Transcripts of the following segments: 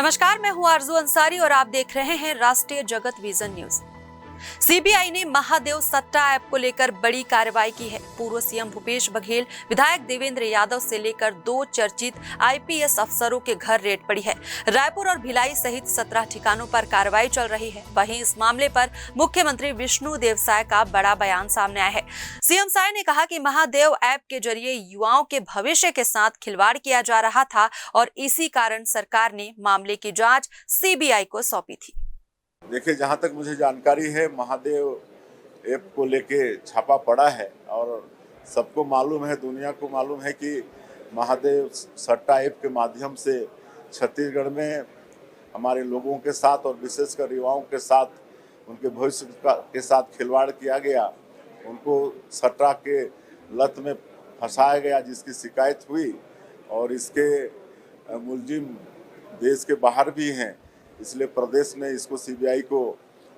नमस्कार, मैं हूं आरजू अंसारी और आप देख रहे हैं राष्ट्रीय जगत विजन न्यूज। सीबीआई ने महादेव सट्टा ऐप को लेकर बड़ी कार्रवाई की है। पूर्व सीएम भूपेश बघेल, विधायक देवेंद्र यादव से लेकर 2 चर्चित आईपीएस अफसरों के घर रेड पड़ी है। रायपुर और भिलाई सहित 17 ठिकानों पर कार्रवाई चल रही है। वहीं इस मामले पर मुख्यमंत्री विष्णुदेव साय का बड़ा बयान सामने आया है। सीएम साय ने कहा कि महादेव ऐप के जरिए युवाओं के भविष्य के साथ खिलवाड़ किया जा रहा था और इसी कारण सरकार ने मामले की जांच सीबीआई को सौंपी थी। देखिए, जहाँ तक मुझे जानकारी है, महादेव ऐप को लेके छापा पड़ा है और सबको मालूम है, दुनिया को मालूम है कि महादेव सट्टा ऐप के माध्यम से छत्तीसगढ़ में हमारे लोगों के साथ और विशेषकर युवाओं के साथ उनके भविष्य के साथ खिलवाड़ किया गया, उनको सट्टा के लत में फंसाया गया, जिसकी शिकायत हुई और इसके मुलजिम देश के बाहर भी हैं। इसलिए प्रदेश ने इसको सीबीआई को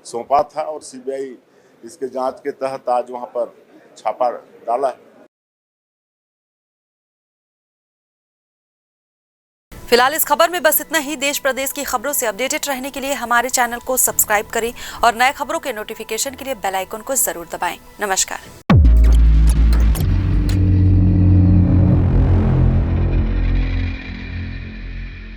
सौंपा था और सीबीआई इसके जांच के तहत आज वहां पर छापा डाला है। फिलहाल इस खबर में बस इतना ही। देश प्रदेश की खबरों से अपडेटेड रहने के लिए हमारे चैनल को सब्सक्राइब करें और नए खबरों के नोटिफिकेशन के लिए बेल आइकन को जरूर दबाएं। नमस्कार।